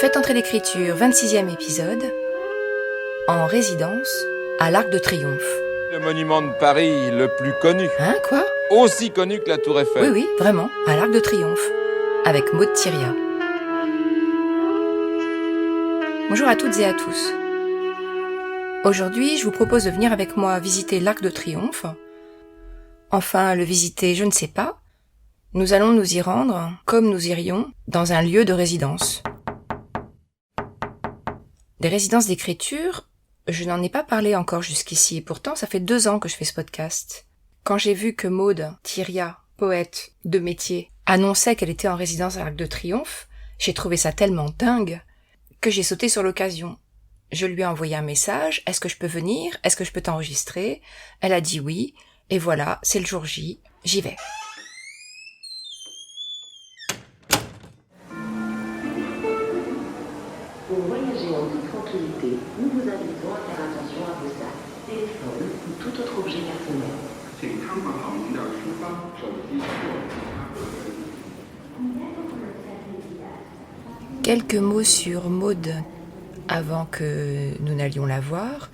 Faites entrer l'écriture, 26e épisode, en résidence à l'Arc de Triomphe. Le monument de Paris le plus connu. Hein, quoi ? Aussi connu que la Tour Eiffel. Oui, vraiment, à l'Arc de Triomphe, avec Maud Thiriat. Bonjour à toutes et à tous. Aujourd'hui, je vous propose de venir avec moi visiter l'Arc de Triomphe. Enfin, le visiter, je ne sais pas. Nous allons nous y rendre, comme nous irions, dans un lieu de résidence. Des résidences d'écriture, je n'en ai pas parlé encore jusqu'ici, et pourtant ça fait 2 ans que je fais ce podcast. Quand j'ai vu que Maud Thiriat, poète de métier, annonçait qu'elle était en résidence à l'Arc de Triomphe, j'ai trouvé ça tellement dingue que j'ai sauté sur l'occasion. Je lui ai envoyé un message, est-ce que je peux venir ? Est-ce que je peux t'enregistrer ? Elle a dit oui, et voilà, c'est le jour J, j'y vais. Pour voyager en toute tranquillité, nous vous invitons à faire attention à vos sacs, téléphones ou tout autre objet personnel. Quelques mots sur Maud avant que nous n'allions la voir.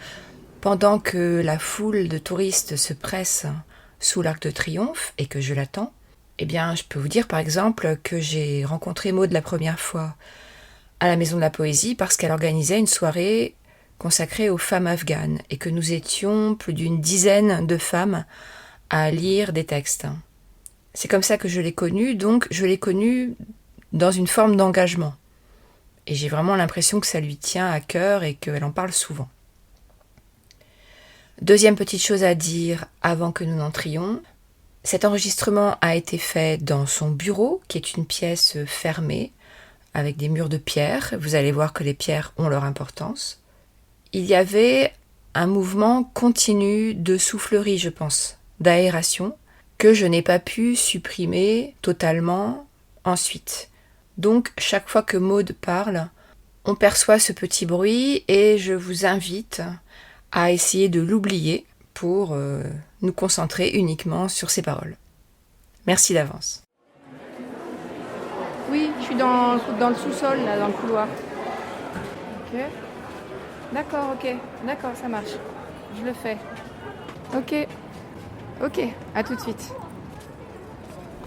Pendant que la foule de touristes se presse sous l'Arc de Triomphe et que je l'attends, eh bien, je peux vous dire par exemple que j'ai rencontré Maud la première fois à la Maison de la Poésie parce qu'elle organisait une soirée consacrée aux femmes afghanes et que nous étions plus d'une dizaine de femmes à lire des textes. C'est comme ça que je l'ai connue, donc je l'ai connue dans une forme d'engagement. Et j'ai vraiment l'impression que ça lui tient à cœur et qu'elle en parle souvent. Deuxième petite chose à dire avant que nous n'entrions, cet enregistrement a été fait dans son bureau, qui est une pièce fermée, avec des murs de pierre. Vous allez voir que les pierres ont leur importance. Il y avait un mouvement continu de soufflerie, je pense, d'aération, que je n'ai pas pu supprimer totalement ensuite. Donc, chaque fois que Maud parle, on perçoit ce petit bruit et je vous invite à essayer de l'oublier pour nous concentrer uniquement sur ses paroles. Merci d'avance. Oui, je suis dans le sous-sol, là, dans le couloir. Ok. D'accord, ok. D'accord, ça marche. Je le fais. Ok, à tout de suite.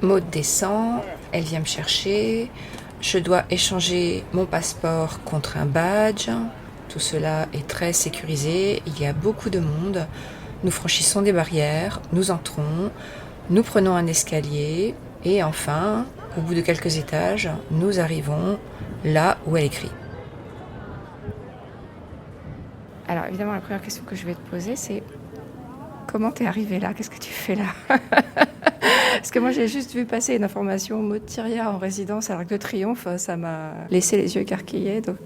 Maud descend, elle vient me chercher. Je dois échanger mon passeport contre un badge. Tout cela est très sécurisé. Il y a beaucoup de monde. Nous franchissons des barrières, nous entrons, nous prenons un escalier et enfin, au bout de quelques étages, nous arrivons là où elle écrit. Alors évidemment, la première question que je vais te poser, c'est comment t'es arrivée là ? Qu'est-ce que tu fais là ? Parce que moi, j'ai juste vu passer une information Maud Thiriat en résidence à l'Arc de Triomphe. Ça m'a laissé les yeux écarquillés. Donc,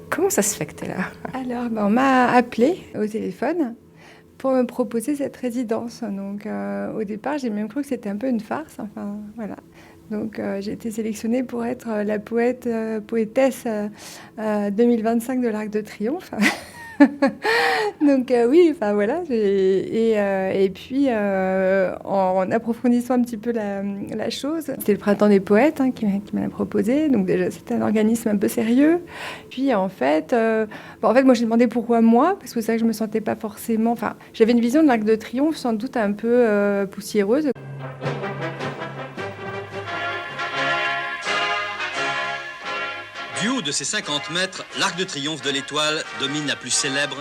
comment ça se fait que t'es là ? Alors, on m'a appelé au téléphone pour me proposer cette résidence. Donc, au départ, j'ai même cru que c'était un peu une farce. Enfin, voilà. Donc, j'ai été sélectionnée pour être la poétesse 2025 de l'Arc de Triomphe. Donc oui, enfin voilà. Et puis en approfondissant un petit peu la chose, c'était le Printemps des poètes qui me l'a proposé. Donc déjà, c'était un organisme un peu sérieux. Puis en fait, moi j'ai demandé pourquoi moi, parce que c'est vrai que je me sentais pas forcément. Enfin, j'avais une vision de l'Arc de Triomphe sans doute un peu poussiéreuse. Du haut de ses 50 mètres, l'Arc de Triomphe de l'Étoile domine la plus célèbre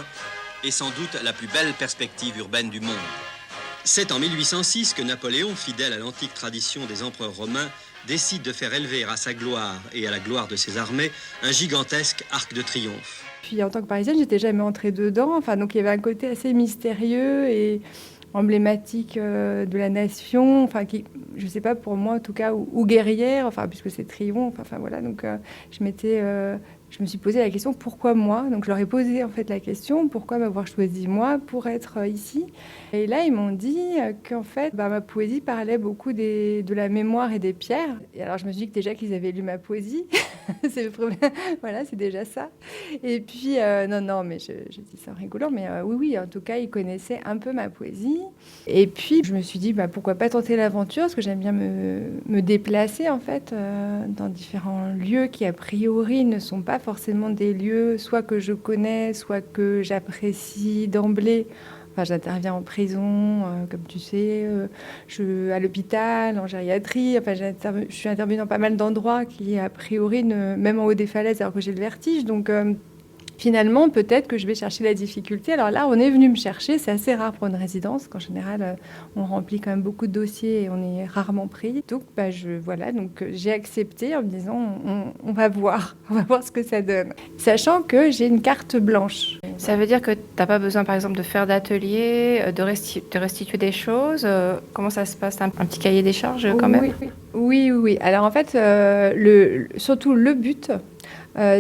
et sans doute la plus belle perspective urbaine du monde. C'est en 1806 que Napoléon, fidèle à l'antique tradition des empereurs romains, décide de faire élever à sa gloire et à la gloire de ses armées un gigantesque Arc de Triomphe. Puis en tant que Parisienne, j'étais jamais entrée dedans. Enfin, donc il y avait un côté assez mystérieux et emblématique de la nation, enfin qui, je sais pas, pour moi en tout cas, ou guerrière, enfin puisque c'est triomphe, enfin voilà. Donc je me suis posé la question pourquoi moi. Donc je leur ai posé en fait la question pourquoi m'avoir choisi moi pour être ici. Et là ils m'ont dit qu'en fait ma poésie parlait beaucoup de la mémoire et des pierres. Et alors je me suis dit que déjà qu'ils avaient lu ma poésie, c'est le problème. Voilà, c'est déjà ça. Et puis non, mais je dis ça en rigolant, mais oui, en tout cas ils connaissaient un peu ma poésie. Et puis je me suis dit pourquoi pas tenter l'aventure, parce que j'aime bien me déplacer en fait dans différents lieux qui a priori ne sont pas forcément des lieux, soit que je connais, soit que j'apprécie d'emblée. Enfin, j'interviens en prison, comme tu sais, à l'hôpital, en gériatrie. Enfin, je suis intervenue dans pas mal d'endroits qui, a priori, même en haut des falaises, alors que j'ai le vertige. Donc, finalement, peut-être que je vais chercher la difficulté. Alors là, on est venu me chercher. C'est assez rare pour une résidence, qu'en général, on remplit quand même beaucoup de dossiers et on est rarement pris. Donc, j'ai accepté en me disant, on va voir ce que ça donne. Sachant que j'ai une carte blanche. Ça veut dire que tu n'as pas besoin, par exemple, de faire d'atelier, de restituer des choses. Comment ça se passe? T'as un petit cahier des charges quand même? Oui. Alors en fait, surtout le but,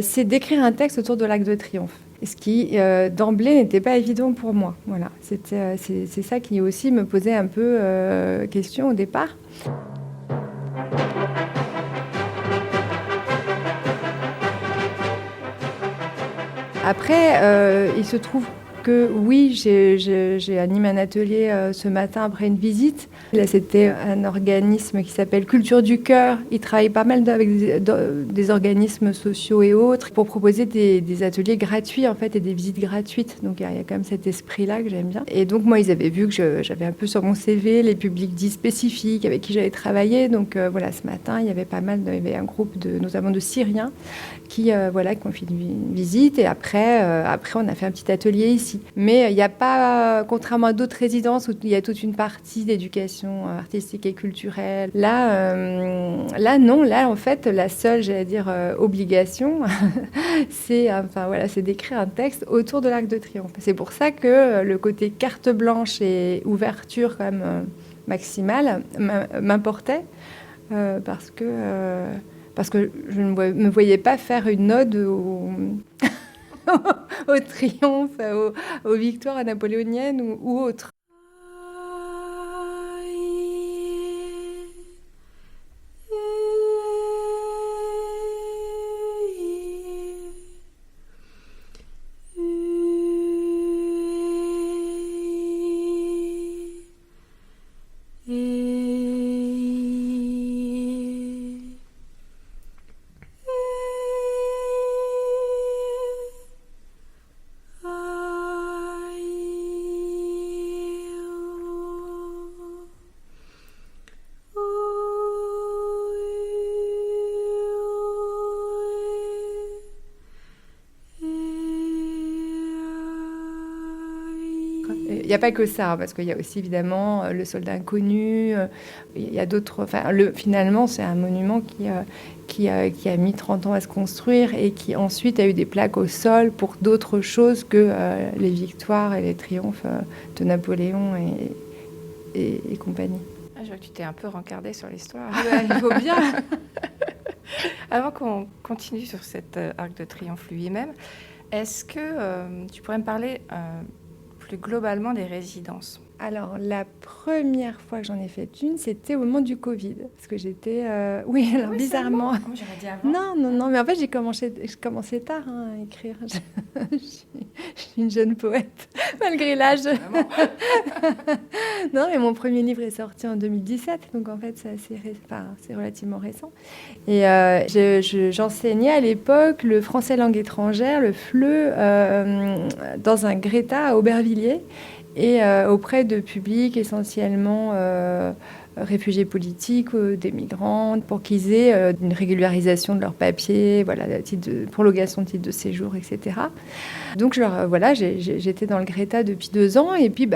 c'est d'écrire un texte autour de l'Arc de Triomphe. Ce qui, d'emblée, n'était pas évident pour moi. Voilà. C'est ça qui aussi me posait un peu question au départ. Après, il se trouve que oui, j'ai animé un atelier ce matin après une visite. Là, c'était un organisme qui s'appelle Culture du Cœur. Il travaille pas mal avec des organismes sociaux et autres pour proposer des ateliers gratuits en fait et des visites gratuites. Donc il y a quand même cet esprit-là que j'aime bien. Et donc moi, ils avaient vu que j'avais un peu sur mon CV les publics dits spécifiques avec qui j'avais travaillé. Donc voilà, ce matin, il y avait un groupe notamment de Syriens qui ont fait une visite et après on a fait un petit atelier ici. Mais il n'y a pas, contrairement à d'autres résidences où il y a toute une partie d'éducation artistique et culturelle. Là, non. Là, en fait, la seule, obligation, c'est d'écrire un texte autour de l'Arc de Triomphe. C'est pour ça que le côté carte blanche et ouverture quand même maximale m'importait parce que je ne me voyais pas faire une ode au triomphe, aux victoires napoléoniennes ou autres. Il n'y a pas que ça, parce qu'il y a aussi évidemment le soldat inconnu, il y a d'autres... finalement, c'est un monument qui a mis 30 ans à se construire et qui ensuite a eu des plaques au sol pour d'autres choses que les victoires et les triomphes de Napoléon et compagnie. Je vois que tu t'es un peu rencardée sur l'histoire. Ouais, il faut bien. Avant qu'on continue sur cet Arc de Triomphe lui-même, est-ce que tu pourrais me parler plus globalement des résidences? Alors, la première fois que j'en ai fait une, c'était au moment du Covid. Parce que j'étais... Oui, alors bizarrement... Moi, j'aurais dit avant. Non. Mais en fait, j'ai commencé tard à écrire. Je suis une jeune poète, malgré l'âge. Non, mais mon premier livre est sorti en 2017. Donc, en fait, c'est relativement récent. Et j'enseignais à l'époque le français langue étrangère, le FLE, dans un Greta à Aubervilliers. Et auprès de publics essentiellement réfugiés politiques, des migrants, pour qu'ils aient une régularisation de leurs papiers, prolongation de titre de séjour, etc. Donc j'étais dans le Greta depuis 2 ans, et puis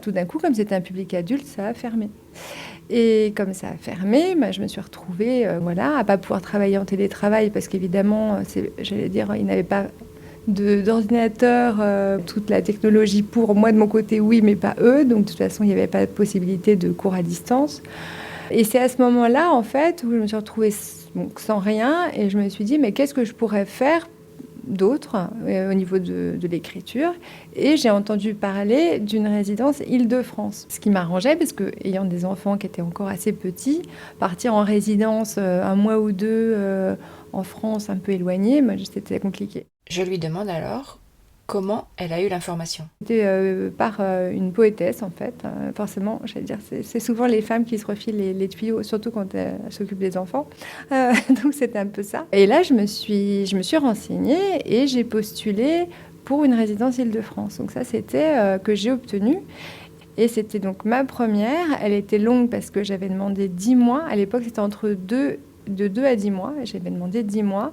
tout d'un coup, comme c'était un public adulte, ça a fermé. Et comme ça a fermé, je me suis retrouvée à ne pas pouvoir travailler en télétravail, parce qu'évidemment, ils n'avaient pas d'ordinateur, toute la technologie pour moi de mon côté, oui, mais pas eux. Donc de toute façon, il n'y avait pas de possibilité de cours à distance. Et c'est à ce moment-là, en fait, où je me suis retrouvée sans rien et je me suis dit, mais qu'est-ce que je pourrais faire d'autre au niveau de l'écriture? Et j'ai entendu parler d'une résidence Île-de-France, ce qui m'arrangeait parce que, ayant des enfants qui étaient encore assez petits, partir en résidence 1 mois ou 2 en France un peu éloignée, c'était compliqué. Je lui demande alors Comment elle a eu l'information? C'était par une poétesse, en fait. Forcément, j'allais dire, c'est souvent les femmes qui se refilent les tuyaux, surtout quand elles s'occupent des enfants. Donc, c'était un peu ça. Et là, je me suis renseignée et j'ai postulé pour une résidence Île-de-France. Donc, ça, c'était que j'ai obtenu. Et c'était donc ma première. Elle était longue parce que j'avais demandé 10 mois. À l'époque, c'était de 2 à 10 mois. J'avais demandé 10 mois.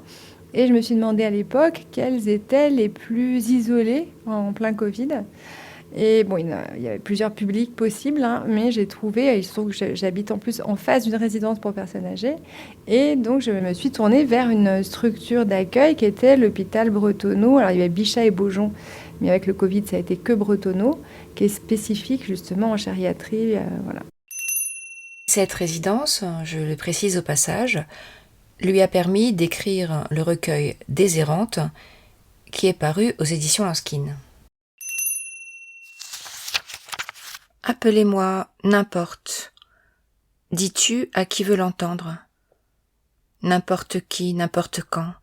Et je me suis demandé à l'époque quels étaient les plus isolés en plein Covid. Et bon, il y avait plusieurs publics possibles, hein, mais j'ai trouvé, il se trouve que j'habite en plus en face d'une résidence pour personnes âgées. Et donc, je me suis tournée vers une structure d'accueil qui était l'hôpital Bretonneau. Alors, il y avait Bichat et Beaujon, mais avec le Covid, ça a été que Bretonneau, qui est spécifique justement en gériatrie. Voilà. Cette résidence, je le précise au passage, lui a permis d'écrire le recueil Des errantes, qui est paru aux éditions Lanskin. Appelez-moi n'importe, dis-tu à qui veut l'entendre. N'importe qui, n'importe quand,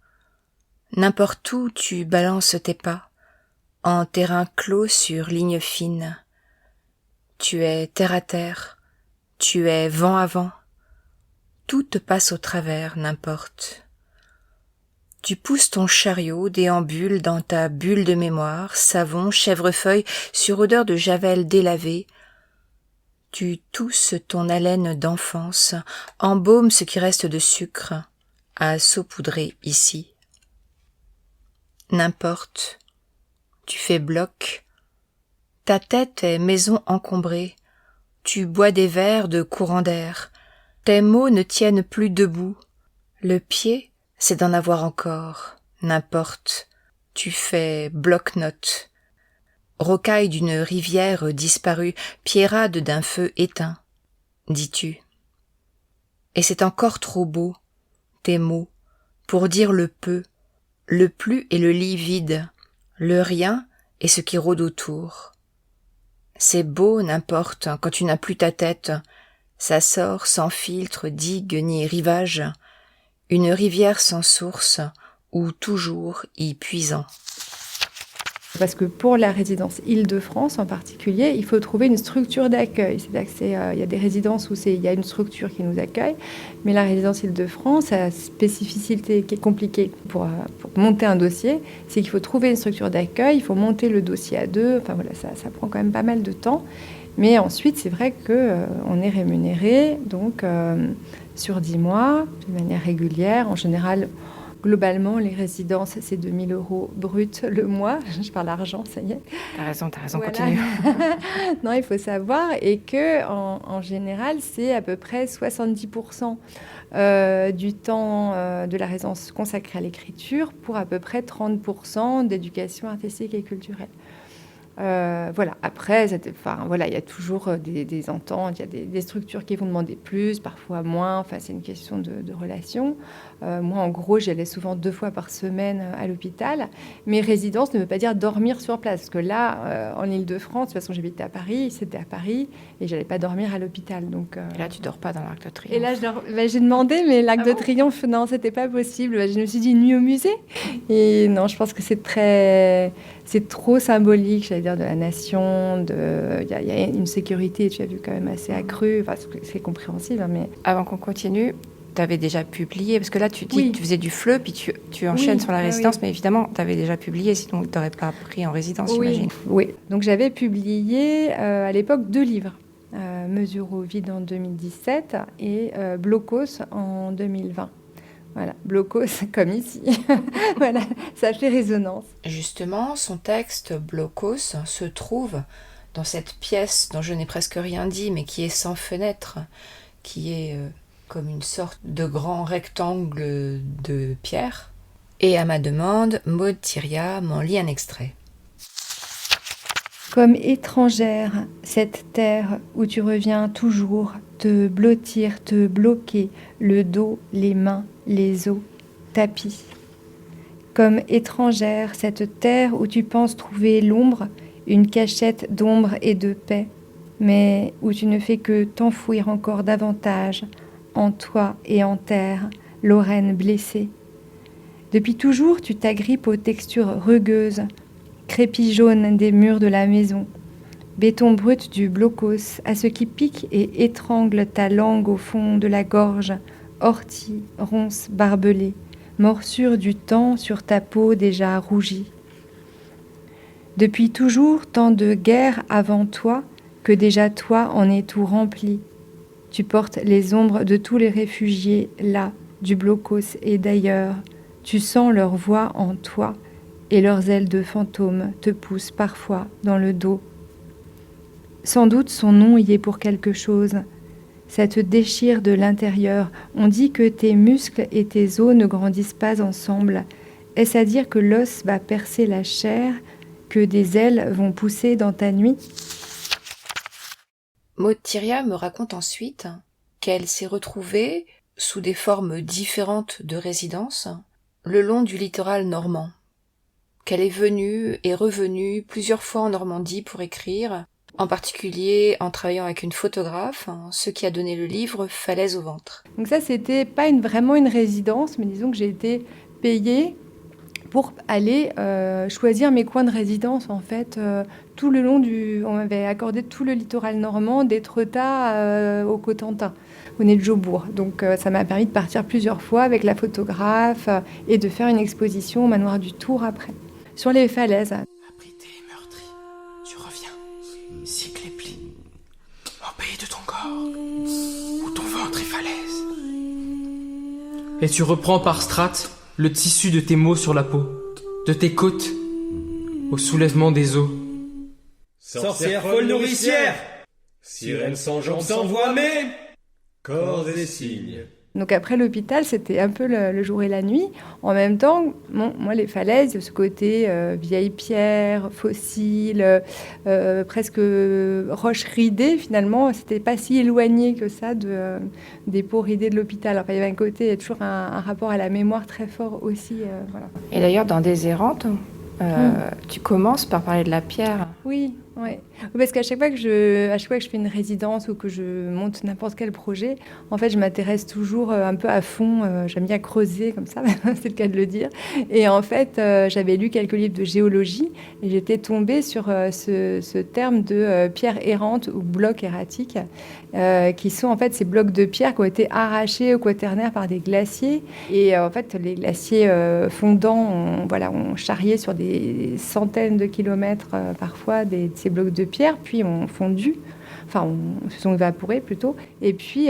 n'importe où tu balances tes pas, en terrain clos sur ligne fine. Tu es terre à terre, tu es vent à vent. Tout te passe au travers, n'importe. Tu pousses ton chariot, déambule dans ta bulle de mémoire, savon, chèvrefeuille, sur odeur de javel délavé. Tu tousses ton haleine d'enfance, embaumes ce qui reste de sucre, à saupoudrer ici. N'importe, tu fais bloc. Ta tête est maison encombrée, tu bois des verres de courant d'air. Tes mots ne tiennent plus debout. Le pied, c'est d'en avoir encore. N'importe. Tu fais bloc-notes. Rocaille d'une rivière disparue, pierrade d'un feu éteint, dis-tu. Et c'est encore trop beau, tes mots, pour dire le peu, le plus et le lit vide, le rien et ce qui rôde autour. C'est beau, n'importe, quand tu n'as plus ta tête. Ça sort sans filtre, digue ni rivage, une rivière sans source, ou toujours y puisant. Parce que pour la résidence Île-de-France en particulier, il faut trouver une structure d'accueil. C'est-à-dire qu'il y a des résidences où il y a une structure qui nous accueille, mais la résidence Île-de-France, a la spécificité qui est compliquée pour monter un dossier, c'est qu'il faut trouver une structure d'accueil, il faut monter le dossier à deux, enfin voilà, ça prend quand même pas mal de temps. Mais ensuite, c'est vrai qu'on est rémunéré donc, sur 10 mois, de manière régulière. En général, globalement, les résidences, c'est 2 000 € brut le mois. Je parle argent, ça y est. T'as raison, voilà. Continue. Non, il faut savoir. Et qu'en général, c'est à peu près 70% du temps de la résidence consacrée à l'écriture pour à peu près 30% d'éducation artistique et culturelle. Voilà. Après, il y a toujours des ententes, il y a des structures qui vont demander plus, parfois moins. Enfin, c'est une question de relation. Moi, en gros, j'y allais souvent 2 fois par semaine à l'hôpital. Mais résidence ne veut pas dire dormir sur place. Parce que là, en Île-de-France, de toute façon, j'habitais à Paris, c'était à Paris, et j'allais pas dormir à l'hôpital. Donc, Et là, tu dors pas dans l'Arc de Triomphe. Et là, j'ai demandé, mais l'Arc de Triomphe, non, c'était pas possible. Je me suis dit, une nuit au musée. Et non, je pense que c'est trop symbolique, j'allais dire, de la nation. Il y a une sécurité, tu as vu, quand même assez accrue. Enfin, c'est compréhensible, hein, mais... Avant qu'on continue, tu avais déjà publié, parce que là, tu dis Oui. que tu faisais du FLE, puis tu enchaînes Oui, sur la résidence, oui. mais évidemment, tu avais déjà publié, sinon tu n'aurais pas pris en résidence, j'imagine. Oui, donc j'avais publié à l'époque 2 livres. Mesure au vide en 2017 et Blocos en 2020. Voilà, Blocos comme ici. Voilà, ça fait résonance. Justement, son texte Blocos se trouve dans cette pièce dont je n'ai presque rien dit, mais qui est sans fenêtre, qui est comme une sorte de grand rectangle de pierre. Et à ma demande, Maud Thiriat m'en lit un extrait. Comme étrangère, cette terre où tu reviens toujours, te blottir, te bloquer, le dos, les mains, les os, tapis. Comme étrangère, cette terre où tu penses trouver l'ombre, une cachette d'ombre et de paix, mais où tu ne fais que t'enfouir encore davantage, en toi et en terre, Lorraine blessée. Depuis toujours, tu t'agrippes aux textures rugueuses, Crépi jaune des murs de la maison. Béton brut du blocos, à ce qui pique et étrangle ta langue au fond de la gorge. Ortie, ronces barbelées. Morsure du temps sur ta peau déjà rougie. Depuis toujours, tant de guerres avant toi, que déjà toi en es tout rempli. Tu portes les ombres de tous les réfugiés là, du blocos et d'ailleurs. Tu sens leur voix en toi, et leurs ailes de fantôme te poussent parfois dans le dos. Sans doute son nom y est pour quelque chose. Ça te déchire de l'intérieur. On dit que tes muscles et tes os ne grandissent pas ensemble. Est-ce à dire que l'os va percer la chair, que des ailes vont pousser dans ta nuit ? Maud Thiriat me raconte ensuite qu'elle s'est retrouvée, sous des formes différentes de résidence, le long du littoral normand. Qu'elle est venue et revenue plusieurs fois en Normandie pour écrire, en particulier en travaillant avec une photographe, ce qui a donné le livre Falaise au ventre. Donc ça, c'était pas vraiment une résidence, mais disons que j'ai été payée pour aller choisir mes coins de résidence, en fait, tout le long on m'avait accordé tout le littoral normand, d'Étretat au Cotentin, au nez de Jaubourg. Donc ça m'a permis de partir plusieurs fois avec la photographe et de faire une exposition au manoir du Tour après, sur les falaises. Abrité et meurtri, tu reviens, cycle et pli, en pays de ton corps, où ton ventre est falaise. Et tu reprends par strates le tissu de tes mots sur la peau, de tes côtes, au soulèvement des eaux. Sorcière folle nourricière, sirène sans jambes, sans voix, mais corps et signes. Donc après l'hôpital, c'était un peu le jour et la nuit. En même temps, moi, les falaises, ce côté vieille pierre, fossile, presque roche ridée, finalement, c'était pas si éloigné que ça des peaux ridées de l'hôpital. Enfin, il y avait un côté, il y a toujours un rapport à la mémoire très fort aussi. Voilà. Et d'ailleurs, dans Déshérente, tu commences par parler de la pierre. Oui, ouais. Parce qu'à chaque fois que je fais une résidence ou que je monte n'importe quel projet, en fait, je m'intéresse toujours un peu à fond. J'aime bien creuser comme ça, c'est le cas de le dire. Et en fait, j'avais lu quelques livres de géologie et j'étais tombée sur ce terme de pierre errante ou bloc erratique, qui sont en fait ces blocs de pierre qui ont été arrachés au Quaternaire par des glaciers. Et en fait, les glaciers fondants ont charrié sur des centaines de kilomètres parfois ces blocs de pierre, puis ont fondu, se sont évaporés plutôt. Et puis,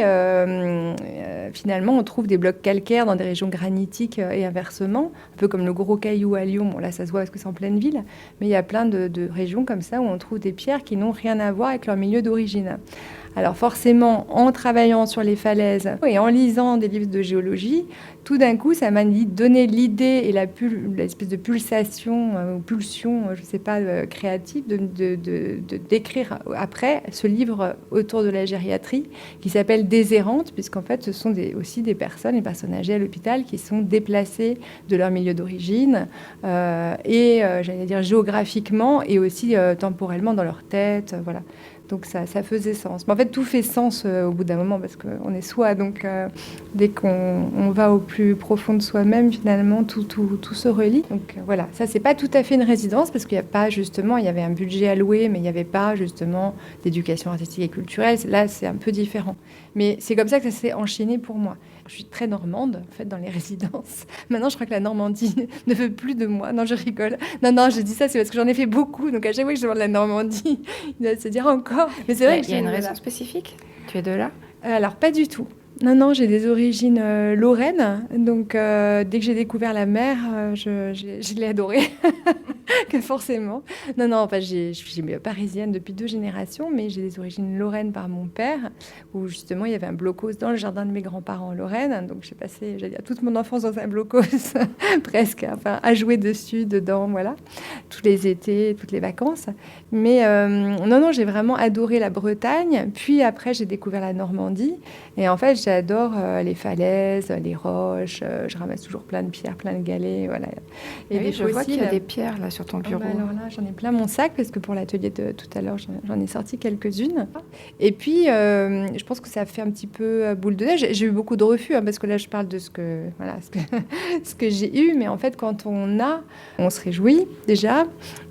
finalement, on trouve des blocs calcaires dans des régions granitiques et inversement, un peu comme le Gros Caillou à Lyon. Bon, là, ça se voit parce que c'est en pleine ville, mais il y a plein de régions comme ça où on trouve des pierres qui n'ont rien à voir avec leur milieu d'origine. Alors forcément, en travaillant sur les falaises et en lisant des livres de géologie, tout d'un coup, ça m'a donné l'idée et l'espèce de pulsation ou pulsion, je ne sais pas, créative, de d'écrire après ce livre autour de la gériatrie qui s'appelle Déshérente, puisqu'en fait, ce sont aussi des personnes âgées à l'hôpital qui sont déplacées de leur milieu d'origine j'allais dire géographiquement et aussi temporellement dans leur tête, voilà. Donc ça faisait sens. Mais en fait, tout fait sens au bout d'un moment parce qu'on est soi. Donc dès qu'on va au plus profond de soi-même, finalement, tout se relie. Donc voilà, ça, c'est pas tout à fait une résidence parce qu'il n'y a pas justement, il y avait un budget alloué, mais il n'y avait pas justement d'éducation artistique et culturelle. Là, c'est un peu différent. Mais c'est comme ça que ça s'est enchaîné pour moi. Je suis très normande, en fait, dans les résidences. Maintenant, je crois que la Normandie ne veut plus de moi. Non, je rigole. Non, je dis ça, c'est parce que j'en ai fait beaucoup. Donc, à chaque fois que je demande la Normandie, il va se dire encore. Mais c'est vrai Il y a une raison spécifique ? Tu es de là ? Alors, pas du tout. Non, j'ai des origines lorraines. Donc, dès que j'ai découvert la mer, je l'ai adorée. Que forcément. Non, enfin, je suis parisienne depuis 2 générations, mais j'ai des origines lorraines par mon père, où justement, il y avait un blocos dans le jardin de mes grands-parents en Lorraine. Donc, j'ai passé, j'allais dire, toute mon enfance dans un blocos, presque, enfin, à jouer dessus, dedans, voilà, tous les étés, toutes les vacances. Mais non, j'ai vraiment adoré la Bretagne. Puis après, j'ai découvert la Normandie. Et en fait, j'adore les falaises, les roches. Je ramasse toujours plein de pierres, plein de galets, voilà. Et oui, je vois qu'il y a des pierres là sur ton bureau. Alors là, j'en ai plein mon sac parce que pour l'atelier de tout à l'heure, j'en ai sorti quelques-unes. Et puis, je pense que ça a fait un petit peu boule de neige. J'ai eu beaucoup de refus parce que là, je parle de ce que j'ai eu. Mais en fait, quand on se réjouit déjà.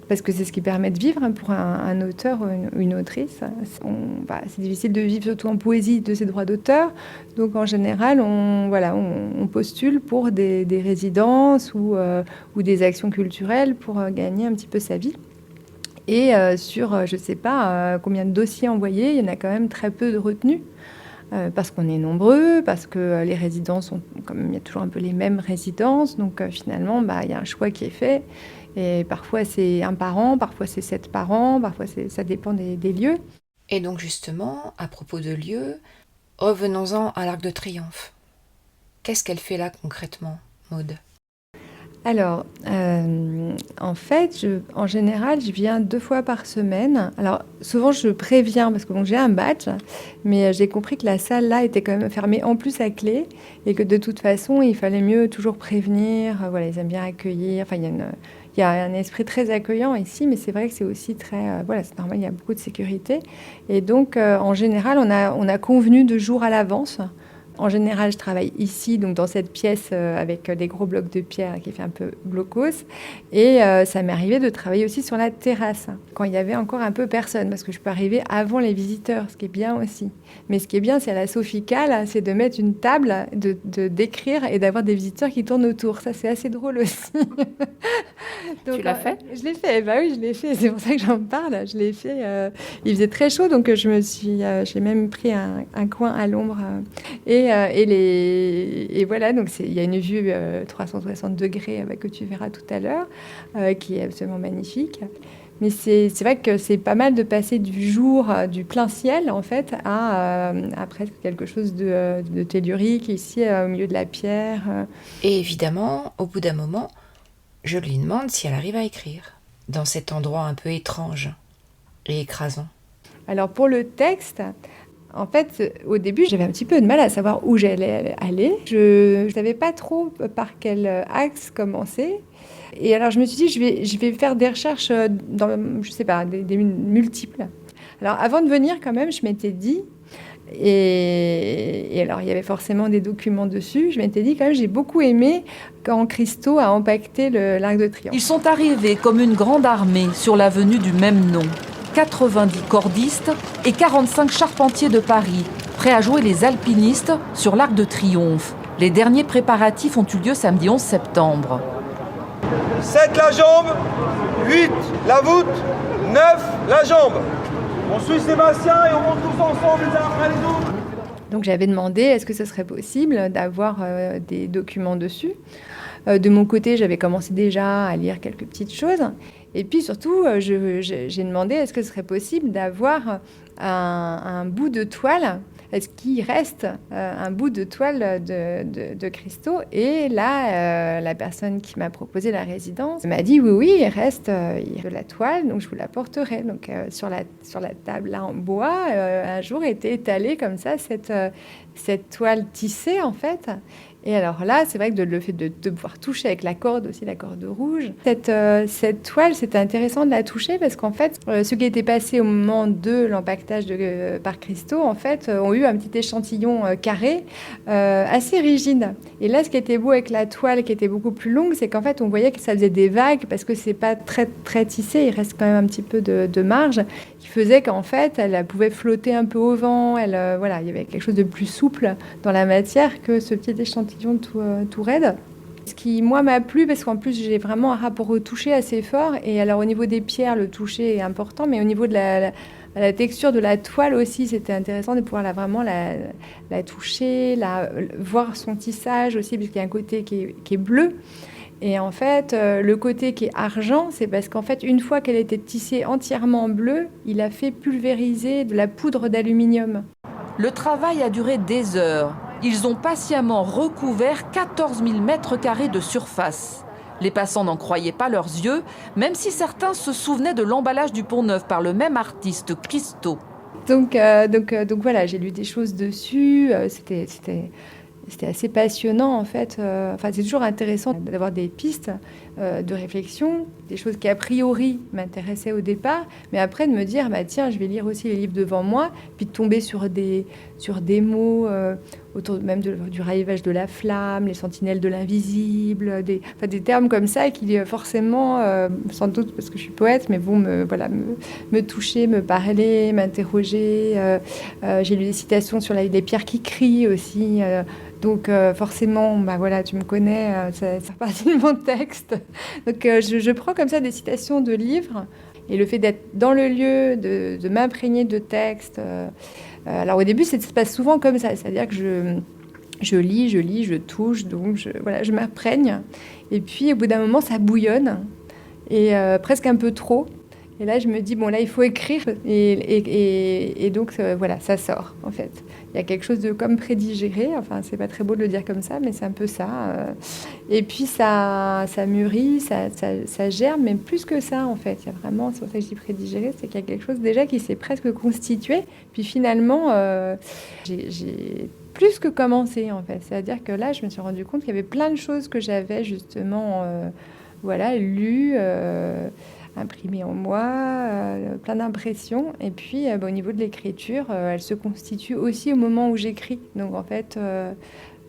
parce que c'est ce qui permet de vivre pour un auteur ou une autrice. C'est difficile de vivre, surtout en poésie, de ses droits d'auteur. Donc en général, on postule pour des résidences ou des actions culturelles pour gagner un petit peu sa vie. Et sur, je ne sais pas combien de dossiers envoyés, il y en a quand même très peu de retenus. Parce qu'on est nombreux, parce que les résidences il y a toujours un peu les mêmes résidences. Donc finalement, il y a un choix qui est fait. Et parfois, c'est 1 par an, parfois, c'est 7 par an, parfois, ça dépend des lieux. Et donc, justement, à propos de lieux, revenons-en à l'Arc de Triomphe. Qu'est-ce qu'elle fait là, concrètement, Maud ? Alors, en fait, en général, je viens 2 fois par semaine. Alors, souvent, je préviens, parce que j'ai un badge, mais j'ai compris que la salle, là, était quand même fermée en plus à clé, et que de toute façon, il fallait mieux toujours prévenir. Voilà, ils aiment bien accueillir. Enfin, il y a un esprit très accueillant ici, mais c'est vrai que c'est aussi très... c'est normal, il y a beaucoup de sécurité. Et donc, en général, on a convenu de jours à l'avance. En général, je travaille ici, donc dans cette pièce avec des gros blocs de pierre qui fait un peu blocos. Et ça m'est arrivé de travailler aussi sur la terrasse, quand il y avait encore un peu personne, parce que je peux arriver avant les visiteurs, ce qui est bien aussi. Mais ce qui est bien, c'est à la Sofica, c'est de mettre une table, d'écrire et d'avoir des visiteurs qui tournent autour. Ça, c'est assez drôle aussi. Donc, tu l'as fait ? Je l'ai fait, oui, je l'ai fait. C'est pour ça que j'en parle. Je l'ai fait. Il faisait très chaud, donc j'ai même pris un coin à l'ombre. Et voilà, donc il y a une vue 360 degrés que tu verras tout à l'heure, qui est absolument magnifique. Mais c'est vrai que c'est pas mal de passer du jour, du plein ciel, en fait, à presque quelque chose de tellurique, ici, au milieu de la pierre. Et évidemment, au bout d'un moment, je lui demande si elle arrive à écrire, dans cet endroit un peu étrange et écrasant. Alors, pour le texte... En fait, au début, j'avais un petit peu de mal à savoir où j'allais aller. Je ne savais pas trop par quel axe commencer. Et alors, je me suis dit, je vais faire des recherches dans, je sais pas, des multiples. Alors, avant de venir, quand même, je m'étais dit, et alors, il y avait forcément des documents dessus, je m'étais dit, quand même, j'ai beaucoup aimé quand Christo a empaqueté l'Arc de Triomphe. Ils sont arrivés comme une grande armée sur l'avenue du même nom. 90 cordistes et 45 charpentiers de Paris, prêts à jouer les alpinistes sur l'Arc de Triomphe. Les derniers préparatifs ont eu lieu samedi 11 septembre. 7 la jambe, 8 la voûte, 9 la jambe. On suit Sébastien et on monte tous ensemble les uns après les autres. Donc j'avais demandé est-ce que ce serait possible d'avoir des documents dessus. De mon côté, j'avais commencé déjà à lire quelques petites choses. Et puis surtout, j'ai demandé est-ce que ce serait possible d'avoir un bout de toile. Est-ce qu'il reste un bout de toile de Christo ? Et là, la personne qui m'a proposé la résidence m'a dit oui, il reste de la toile, donc je vous l'apporterai. Donc sur la table là en bois, un jour était étalée comme ça cette toile tissée en fait. Et alors là, c'est vrai que le fait de pouvoir toucher avec la corde aussi, la corde rouge, cette toile, c'était intéressant de la toucher parce qu'en fait, ceux qui étaient passés au moment de l'empaquetage par Christo, en fait, ont eu un petit échantillon carré, assez rigide. Et là, ce qui était beau avec la toile, qui était beaucoup plus longue, c'est qu'en fait, on voyait que ça faisait des vagues parce que c'est pas très, très tissé, il reste quand même un petit peu de marge, qui faisait qu'en fait, elle pouvait flotter un peu au vent. Il y avait quelque chose de plus souple dans la matière que ce petit échantillon tout raide. Ce qui, moi, m'a plu, parce qu'en plus, j'ai vraiment un rapport au toucher assez fort. Et alors, au niveau des pierres, le toucher est important, mais au niveau de la texture de la toile aussi, c'était intéressant de pouvoir vraiment la toucher, voir son tissage aussi, parce qu'il y a un côté qui est bleu. Et en fait, le côté qui est argent, c'est parce qu'en fait, une fois qu'elle était tissée entièrement bleue, il a fait pulvériser de la poudre d'aluminium. Le travail a duré des heures. Ils ont patiemment recouvert 14 000 mètres carrés de surface. Les passants n'en croyaient pas leurs yeux, même si certains se souvenaient de l'emballage du Pont-Neuf par le même artiste, Christo. Donc voilà, j'ai lu des choses dessus. C'était assez passionnant en fait. C'est toujours intéressant d'avoir des pistes de réflexion, des choses qui a priori m'intéressaient au départ, mais après de me dire tiens, je vais lire aussi les livres devant moi, puis de tomber sur des mots autour même du rayonnage de la flamme, les sentinelles de l'invisible, des termes comme ça qui forcément, sans doute parce que je suis poète, mais vont me toucher, me parler, m'interroger. J'ai lu des citations sur les pierres qui crient aussi. Donc forcément, tu me connais, ça fait partie de mon texte. Donc je prends comme ça des citations de livres. Et le fait d'être dans le lieu, de m'imprégner de textes. Alors au début, ça se passe souvent comme ça. C'est-à-dire que je lis, je touche, donc je m'imprègne. Et puis au bout d'un moment, ça bouillonne. Et presque un peu trop. Et là, je me dis, là, il faut écrire. Et donc, ça sort, en fait. Il y a quelque chose de comme prédigéré. Enfin, c'est pas très beau de le dire comme ça, mais c'est un peu ça. Et puis, ça mûrit, ça germe, mais plus que ça, en fait. Il y a vraiment, c'est pour ça que je dis prédigéré, c'est qu'il y a quelque chose déjà qui s'est presque constitué. Puis finalement, j'ai plus que commencé, en fait. C'est-à-dire que là, je me suis rendu compte qu'il y avait plein de choses que j'avais, justement, lues, imprimée en moi, plein d'impressions. Et puis, au niveau de l'écriture, elle se constitue aussi au moment où j'écris. Donc, en fait,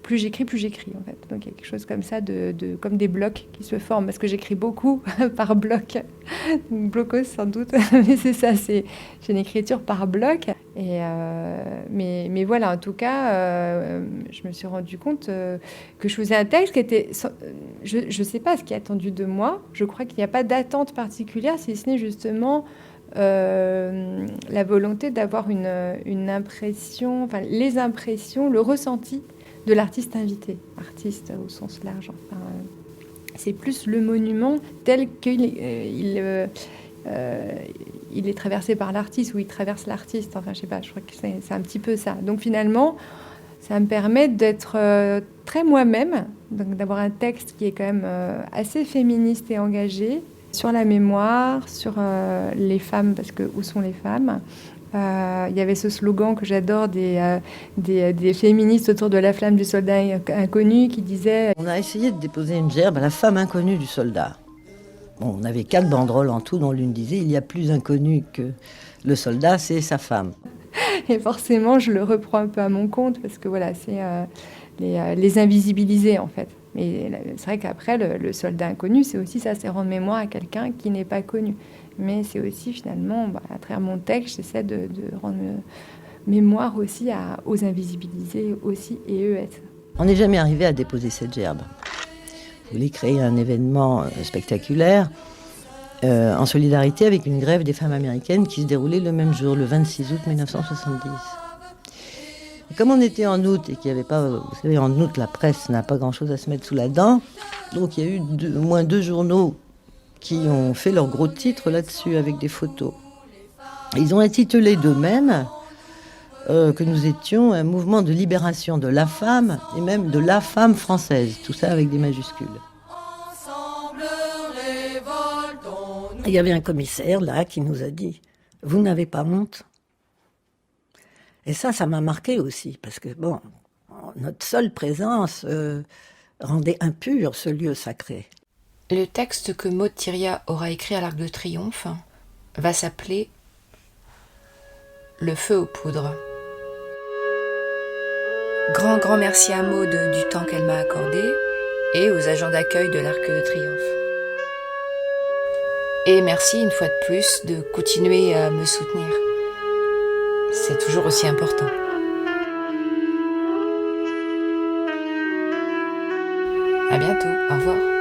plus j'écris, en fait. Donc, il y a quelque chose comme ça, comme des blocs qui se forment. Parce que j'écris beaucoup par bloc. Blocos, sans doute. Mais c'est ça, j'ai une écriture par bloc. Et, mais voilà, en tout cas, je me suis rendu compte que je faisais un texte qui était... Je ne sais pas ce qui est attendu de moi. Je crois qu'il n'y a pas d'attente particulière, si ce n'est justement la volonté d'avoir une impression, enfin les impressions, le ressenti de l'artiste invité. Artiste au sens large, enfin... c'est plus le monument tel qu'il il est traversé par l'artiste ou il traverse l'artiste. Enfin, je sais pas, je crois que c'est un petit peu ça. Donc finalement, ça me permet d'être très moi-même, donc d'avoir un texte qui est quand même assez féministe et engagé sur la mémoire, sur les femmes, parce que où sont les femmes ? Il y avait ce slogan que j'adore des féministes autour de la flamme du soldat inconnu qui disait « On a essayé de déposer une gerbe à la femme inconnue du soldat ». Bon, on avait 4 banderoles en tout, dont l'une disait « Il y a plus inconnu que le soldat, c'est sa femme ». Et forcément, je le reprends un peu à mon compte parce que voilà, c'est les invisibiliser en fait. Mais c'est vrai qu'après, le soldat inconnu, c'est aussi ça, c'est rendre mémoire à quelqu'un qui n'est pas connu. Mais c'est aussi finalement, à travers mon texte, j'essaie de rendre mémoire aussi aux invisibilisés aussi et eux être. On n'est jamais arrivé à déposer cette gerbe. Je voulais créer un événement spectaculaire en solidarité avec une grève des femmes américaines qui se déroulait le même jour, le 26 août 1970. Et comme on était en août et qu'il n'y avait pas... Vous savez, en août, la presse n'a pas grand-chose à se mettre sous la dent. Donc il y a eu au moins 2 journaux qui ont fait leurs gros titres là-dessus avec des photos. Ils ont intitulé d'eux-mêmes que nous étions un mouvement de libération de la femme et même de la femme française. Tout ça avec des majuscules. Il y avait un commissaire là qui nous a dit « Vous n'avez pas honte ?» Et ça m'a marqué aussi, parce que bon, notre seule présence rendait impur ce lieu sacré. Le texte que Maud Thiriat aura écrit à l'Arc de Triomphe va s'appeler « Le feu aux poudres ». Grand merci à Maud du temps qu'elle m'a accordé et aux agents d'accueil de l'Arc de Triomphe. Et merci une fois de plus de continuer à me soutenir. C'est toujours aussi important. À bientôt, au revoir.